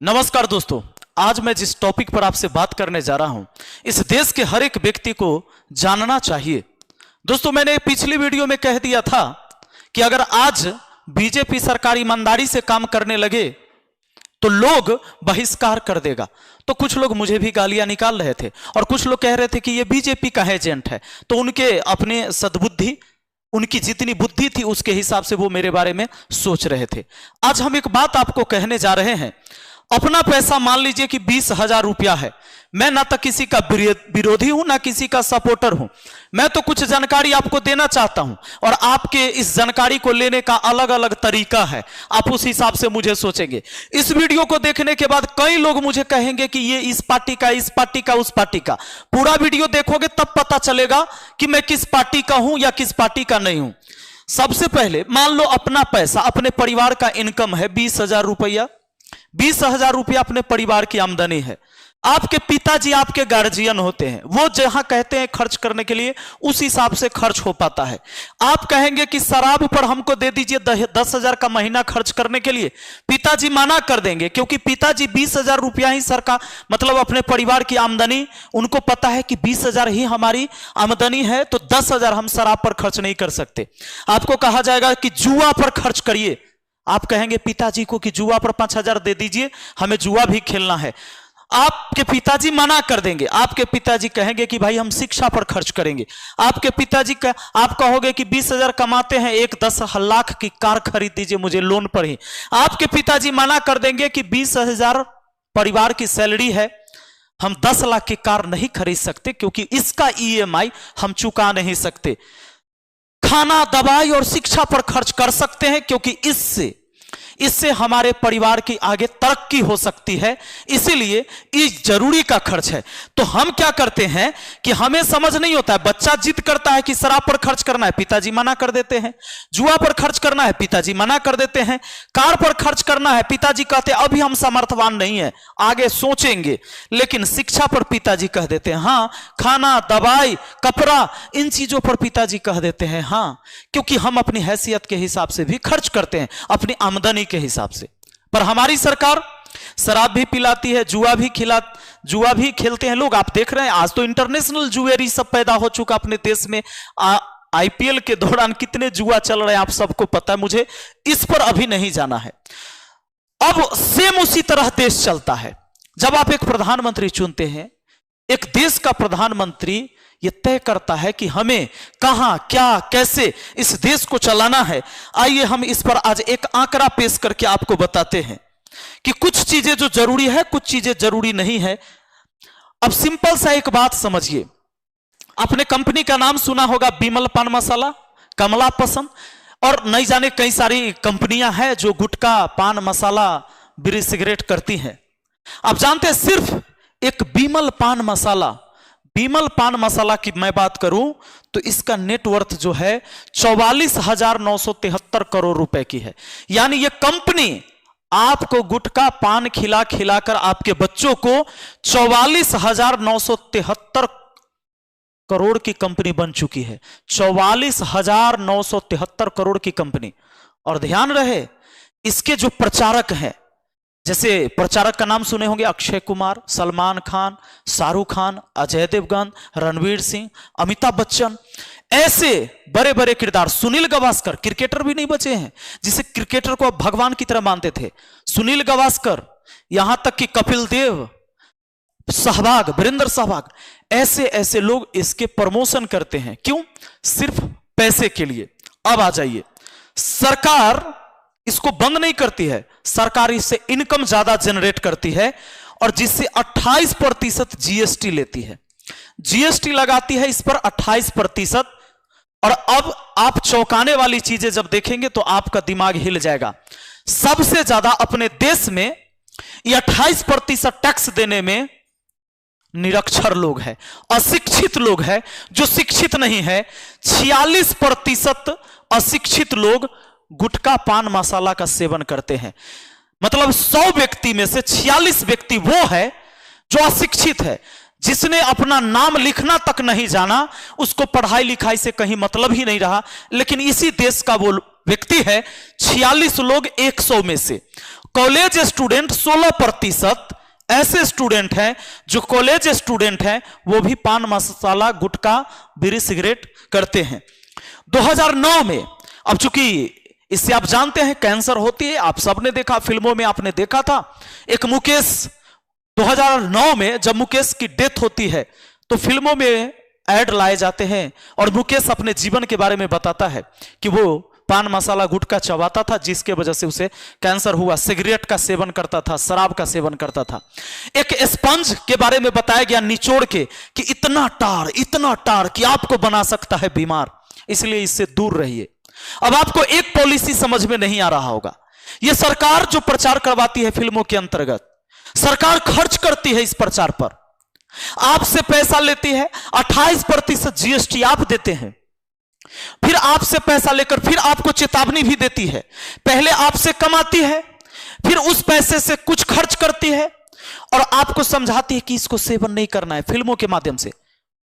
नमस्कार दोस्तों, आज मैं जिस टॉपिक पर आपसे बात करने जा रहा हूं, इस देश के हर एक व्यक्ति को जानना चाहिए। दोस्तों, मैंने पिछली वीडियो में कह दिया था कि अगर आज बीजेपी सरकार ईमानदारी से काम करने लगे तो लोग बहिष्कार कर देगा। तो कुछ लोग मुझे भी गालियां निकाल रहे थे और कुछ लोग कह रहे थे कि ये बीजेपी का एजेंट है। तो उनके अपने सद्बुद्धि, उनकी जितनी बुद्धि थी उसके हिसाब से वो मेरे बारे में सोच रहे थे। आज हम एक बात आपको कहने जा रहे हैं। अपना पैसा मान लीजिए कि 20,000 रुपया है। मैं ना तो किसी का विरोधी हूं ना किसी का सपोर्टर हूं। मैं तो कुछ जानकारी आपको देना चाहता हूं और आपके इस जानकारी को लेने का अलग अलग तरीका है। आप उस हिसाब से मुझे सोचेंगे। इस वीडियो को देखने के बाद कई लोग मुझे कहेंगे कि ये इस पार्टी का, इस पार्टी का, उस पार्टी का। पूरा वीडियो देखोगे तब पता चलेगा कि मैं किस पार्टी का हूं या किस पार्टी का नहीं हूं। सबसे पहले मान लो अपना पैसा, अपने परिवार का इनकम है 20,000 रुपया। 20,000 रुपया अपने परिवार की आमदनी है। आपके पिताजी आपके गार्जियन होते हैं, वो जहां कहते हैं खर्च करने के लिए उस हिसाब से खर्च हो पाता है। आप कहेंगे कि शराब पर हमको दे दीजिए 10,000 का महीना खर्च करने के लिए, पिताजी मना कर देंगे, क्योंकि पिताजी 20,000 रुपया ही सरकार मतलब अपने परिवार की आमदनी, उनको पता है कि 20,000 ही हमारी आमदनी है, तो 10,000 हम शराब पर खर्च नहीं कर सकते। आपको कहा जाएगा कि जुआ पर खर्च करिए, आप कहेंगे पिताजी को कि जुआ पर 5,000 दे दीजिए, हमें जुआ भी खेलना है। आपके पिताजी मना कर देंगे। आपके पिताजी कहेंगे कि भाई हम शिक्षा पर खर्च करेंगे। आपके पिताजी का आप कहोगे कि 20,000 कमाते हैं, एक 10 लाख की कार खरीद दीजिए मुझे लोन पर ही। आपके पिताजी मना कर देंगे कि 20,000 परिवार की सैलरी है, हम 10 लाख की कार नहीं खरीद सकते, क्योंकि इसका EMI हम चुका नहीं सकते। खाना, दवाई और शिक्षा पर खर्च कर सकते हैं, क्योंकि इससे हमारे परिवार की आगे तरक्की हो सकती है, इसीलिए ये जरूरी का खर्च है। तो हम क्या करते हैं कि हमें समझ नहीं होता है। बच्चा जिद करता है कि शराब पर खर्च करना है, पिताजी मना कर देते हैं। जुआ पर खर्च करना है, पिताजी मना कर देते हैं। कार पर खर्च करना है, पिताजी कहते हैं अभी हम सामर्थ्यवान नहीं है, आगे सोचेंगे। लेकिन शिक्षा पर पिताजी कह देते हैं हाँ, खाना, दवाई, कपड़ा, इन चीजों पर पिताजी कह देते हैं हाँ, क्योंकि हम अपनी हैसियत के हिसाब से भी खर्च करते हैं, अपनी आमदनी के हिसाब से। पर हमारी सरकार शराब भी पिलाती है, जुआ भी खेलते हैं लोग। आप देख रहे हैं आज तो इंटरनेशनल जुएरी सब पैदा हो चुका अपने देश में। IPL के दौरान कितने जुआ चल रहे हैं आप सबको पता है, मुझे इस पर अभी नहीं जाना है। अब सेम उसी तरह देश चलता है। जब आप एक प्रधानमंत्री चुनते हैं, एक देश का प्रधानमंत्री यह तय करता है कि हमें कहां, क्या, कैसे इस देश को चलाना है। आइए हम इस पर आज एक आंकड़ा पेश करके आपको बताते हैं कि कुछ चीजें जो जरूरी है, कुछ चीजें जरूरी नहीं है। अब सिंपल सा एक बात समझिए। आपने कंपनी का नाम सुना होगा, बिमल पान मसाला, कमला पसंद, और नहीं जाने कई सारी कंपनियां हैं जो गुटखा, पान मसाला, बीड़ी सिगरेट करती हैं। आप जानते हैं सिर्फ एक बिमल पान मसाला की मैं बात करूं तो इसका नेटवर्थ जो है 44,973 करोड़ रुपए की है। यानी यह कंपनी आपको गुटखा पान खिला खिलाकर आपके बच्चों को 44,973 करोड़ की कंपनी बन चुकी है। 44,973 करोड़ की कंपनी। और ध्यान रहे, इसके जो प्रचारक हैं, जैसे प्रचारक का नाम सुने होंगे अक्षय कुमार, सलमान खान, शाहरुख खान, अजय देवगन, रणवीर सिंह, अमिताभ बच्चन, ऐसे बड़े बड़े किरदार। सुनील गावस्कर, क्रिकेटर भी नहीं बचे हैं जिसे क्रिकेटर को आप भगवान की तरह मानते थे। सुनील गावस्कर, यहां तक कि कपिल देव, सहवाग, वीरेंद्र सहवाग, ऐसे लोग इसके प्रमोशन करते हैं। क्यों? सिर्फ पैसे के लिए। अब आ जाइए, सरकार इसको बंद नहीं करती है, सरकार इससे इनकम ज्यादा जनरेट करती है और जिससे 28% GST लेती है। GST लगाती है इस पर 28%। और अब आप चौंकाने वाली चीजें जब देखेंगे तो आपका दिमाग हिल जाएगा। सबसे ज्यादा अपने देश में ये 28% टैक्स देने में निरक्षर लोग हैं, अशिक्षित लोग हैं, जो शिक्षित नहीं है। 46% अशिक्षित लोग गुटखा पान मसाला का सेवन करते हैं। मतलब 100 व्यक्ति में से 46 व्यक्ति वो है जो अशिक्षित है, जिसने अपना नाम लिखना तक नहीं जाना, उसको पढ़ाई लिखाई से कहीं मतलब ही नहीं रहा। लेकिन इसी देश का वो व्यक्ति है 46 लोग 100 में से। कॉलेज स्टूडेंट 16% ऐसे स्टूडेंट हैं जो कॉलेज स्टूडेंट हैं, वो भी पान मसाला, गुटखा, बीड़ी, सिगरेट करते हैं। 2009 में, अब चूंकि इससे आप जानते हैं कैंसर होती है, आप सबने देखा, फिल्मों में आपने देखा था। एक मुकेश, 2009 में जब मुकेश की डेथ होती है तो फिल्मों में ऐड लाए जाते हैं और मुकेश अपने जीवन के बारे में बताता है कि वो पान मसाला गुटखा चबाता था, जिसके वजह से उसे कैंसर हुआ। सिगरेट का सेवन करता था, शराब का सेवन करता था। एक स्पंज के बारे में बताया गया निचोड़ के कि इतना टार कि आपको बना सकता है बीमार, इसलिए इससे दूर रहिए। अब आपको एक पॉलिसी समझ में नहीं आ रहा होगा, यह सरकार जो प्रचार करवाती है फिल्मों के अंतर्गत, सरकार खर्च करती है इस प्रचार पर, आपसे पैसा लेती है, 28% जीएसटी आप देते हैं, फिर आपसे पैसा लेकर फिर आपको चेतावनी भी देती है। पहले आपसे कमाती है, फिर उस पैसे से कुछ खर्च करती है और आपको समझाती है कि इसको सेवन नहीं करना है फिल्मों के माध्यम से।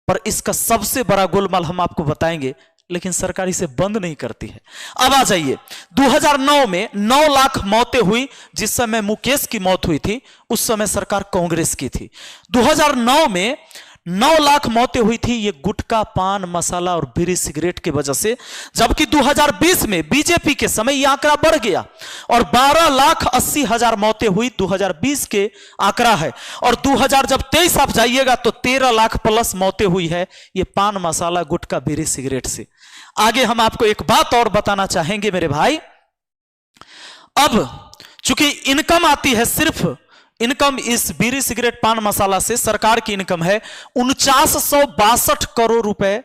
पर इसका सबसे बड़ा गोलमाल हम आपको बताएंगे, लेकिन सरकार इसे बंद नहीं करती है। अब आ जाइए, 2009 में 9 लाख मौतें हुई, जिस समय मुकेश की मौत हुई थी उस समय सरकार कांग्रेस की थी। 2009 में 9 लाख मौतें हुई थी ये गुटखा, पान मसाला और बीड़ी सिगरेट की वजह से, जबकि 2020 में बीजेपी के समय यह आंकड़ा बढ़ गया और 12,80,000 मौतें हुई 2020 के आंकड़ा है। और 2023 आप जाइएगा तो 13 लाख प्लस मौतें हुई है ये पान मसाला, गुटखा, बीड़ी सिगरेट से। आगे हम आपको एक बात और बताना चाहेंगे मेरे भाई, अब चूंकि इनकम आती है, सिर्फ इनकम इस बीड़ी सिगरेट पान मसाला से सरकार की इनकम है 4962 करोड़ रुपए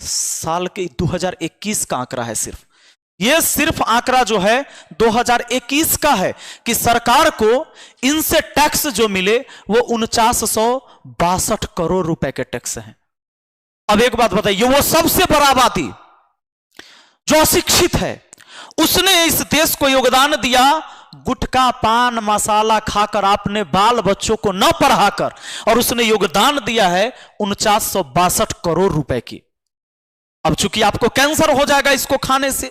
साल के 2021 का आंकड़ा है। सिर्फ आंकड़ा जो है 2021 का है कि सरकार को इनसे टैक्स जो मिले वो 4962 करोड़ रुपए के टैक्स हैं। अब एक बात बताइए, वो सबसे बड़ा आबादी जो अशिक्षित है उसने इस देश को योगदान दिया गुटखा, पान मसाला खाकर, आपने बाल बच्चों को न पढ़ाकर, और उसने योगदान दिया है 4962 करोड़ रुपए की। अब चूंकि आपको कैंसर हो जाएगा इसको खाने से,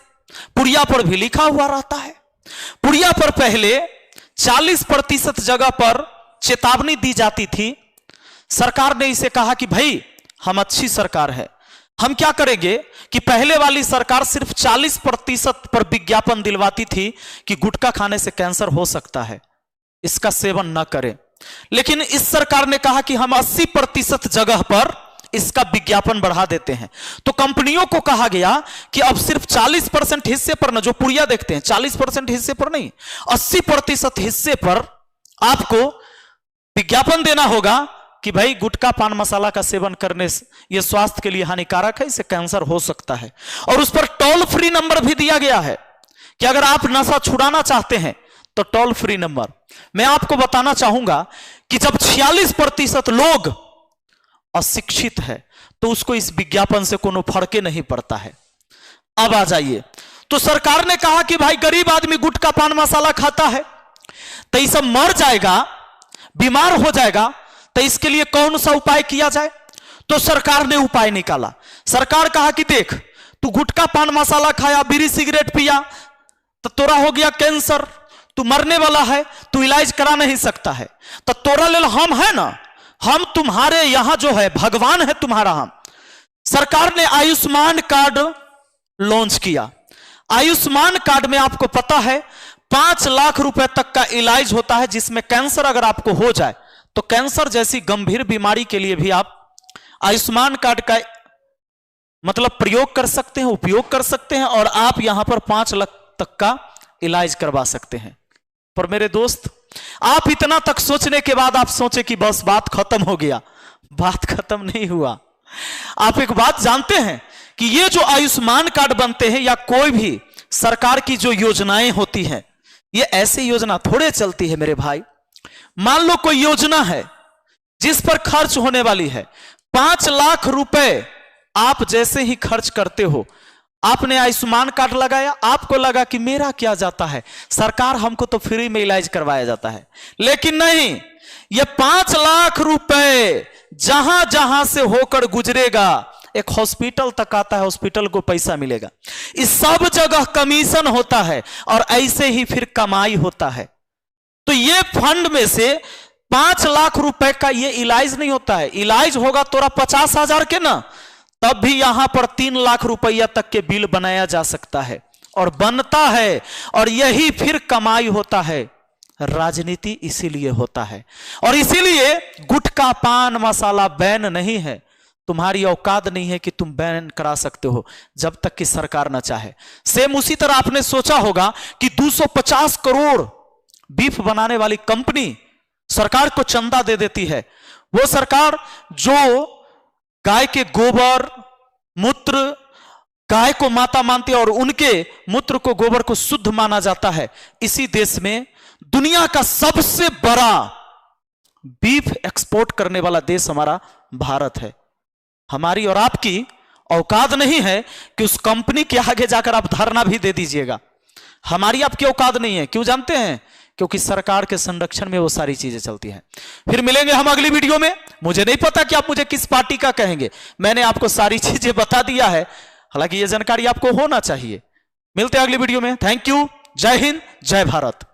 पुड़िया पर भी लिखा हुआ रहता है। पुड़िया पर पहले 40% जगह पर चेतावनी दी जाती थी। सरकार ने इसे कहा कि भाई हम अच्छी सरकार है, हम क्या करेंगे कि पहले वाली सरकार सिर्फ 40% पर विज्ञापन दिलवाती थी कि गुटखा खाने से कैंसर हो सकता है, इसका सेवन न करें। लेकिन इस सरकार ने कहा कि हम 80% जगह पर इसका विज्ञापन बढ़ा देते हैं। तो कंपनियों को कहा गया कि अब सिर्फ 40% हिस्से पर, न जो पुड़िया देखते हैं 40% हिस्से पर नहीं, 80% हिस्से पर आपको विज्ञापन देना होगा कि भाई गुटखा, पान मसाला का सेवन करने से यह स्वास्थ्य के लिए हानिकारक है, इससे कैंसर हो सकता है। और उस पर टोल फ्री नंबर भी दिया गया है कि अगर आप नशा छुड़ाना चाहते हैं तो टोल फ्री नंबर। मैं आपको बताना चाहूंगा कि जब 46% लोग अशिक्षित है तो उसको इस विज्ञापन से कोनो फर्क नहीं पड़ता है। अब आ जाइए, तो सरकार ने कहा कि भाई गरीब आदमी गुटखा, पान मसाला खाता है तो ये सब मर जाएगा, बीमार हो जाएगा, तो इसके लिए कौन सा उपाय किया जाए। तो सरकार ने उपाय निकाला। सरकार कहा कि देख, तू गुटखा, पान मसाला खाया, बीड़ी सिगरेट पिया तो तोरा हो गया कैंसर, तू मरने वाला है, तू इलाज करा नहीं सकता है, तो तोरा ले हम है ना, हम तुम्हारे यहां जो है भगवान है तुम्हारा। हम सरकार ने आयुष्मान कार्ड लॉन्च किया। आयुष्मान कार्ड में आपको पता है 5 लाख रुपए तक का इलाज होता है, जिसमें कैंसर अगर आपको हो जाए तो कैंसर जैसी गंभीर बीमारी के लिए भी आप आयुष्मान कार्ड का मतलब प्रयोग कर सकते हैं, उपयोग कर सकते हैं, और आप यहां पर 5 लाख तक का इलाज करवा सकते हैं। पर मेरे दोस्त, आप इतना तक सोचने के बाद आप सोचे कि बस बात खत्म हो गया। बात खत्म नहीं हुआ। आप एक बात जानते हैं कि ये जो आयुष्मान कार्ड बनते हैं या कोई भी सरकार की जो योजनाएं होती हैं, ये ऐसी योजना थोड़े चलती है मेरे भाई। मान लो कोई योजना है जिस पर खर्च होने वाली है 5 लाख रुपए, आप जैसे ही खर्च करते हो, आपने आयुष्मान कार्ड लगाया, आपको लगा कि मेरा क्या जाता है, सरकार हमको तो फ्री में इलाज करवाया जाता है। लेकिन नहीं, ये 5 लाख रुपए जहां जहां से होकर गुजरेगा एक हॉस्पिटल तक आता है, हॉस्पिटल को पैसा मिलेगा। इस सब जगह कमीशन होता है और ऐसे ही फिर कमाई होता है। तो ये फंड में से 5 लाख रुपए का ये इलाज नहीं होता है। इलाज होगा तोरा 50,000 के ना, तब भी यहां पर 3 लाख रुपया तक के बिल बनाया जा सकता है और बनता है, और यही फिर कमाई होता है। राजनीति इसीलिए होता है, और इसीलिए गुटखा पान मसाला बैन नहीं है। तुम्हारी औकात नहीं है कि तुम बैन करा सकते हो जब तक कि सरकार ना चाहे। सेम उसी तरह आपने सोचा होगा कि 250 करोड़ बीफ बनाने वाली कंपनी सरकार को चंदा दे देती है। वो सरकार जो गाय के गोबर मूत्र, गाय को माता मानती है और उनके मूत्र को, गोबर को शुद्ध माना जाता है। इसी देश में दुनिया का सबसे बड़ा बीफ एक्सपोर्ट करने वाला देश हमारा भारत है। हमारी और आपकी औकात नहीं है कि उस कंपनी के आगे जाकर आप धरना भी दे दीजिएगा। हमारी आपकी औकात नहीं है। क्यों जानते हैं? क्योंकि सरकार के संरक्षण में वो सारी चीजें चलती हैं। फिर मिलेंगे हम अगली वीडियो में। मुझे नहीं पता कि आप मुझे किस पार्टी का कहेंगे, मैंने आपको सारी चीजें बता दिया है। हालांकि ये जानकारी आपको होना चाहिए। मिलते हैं अगली वीडियो में। Thank you. जय हिंद, जय भारत।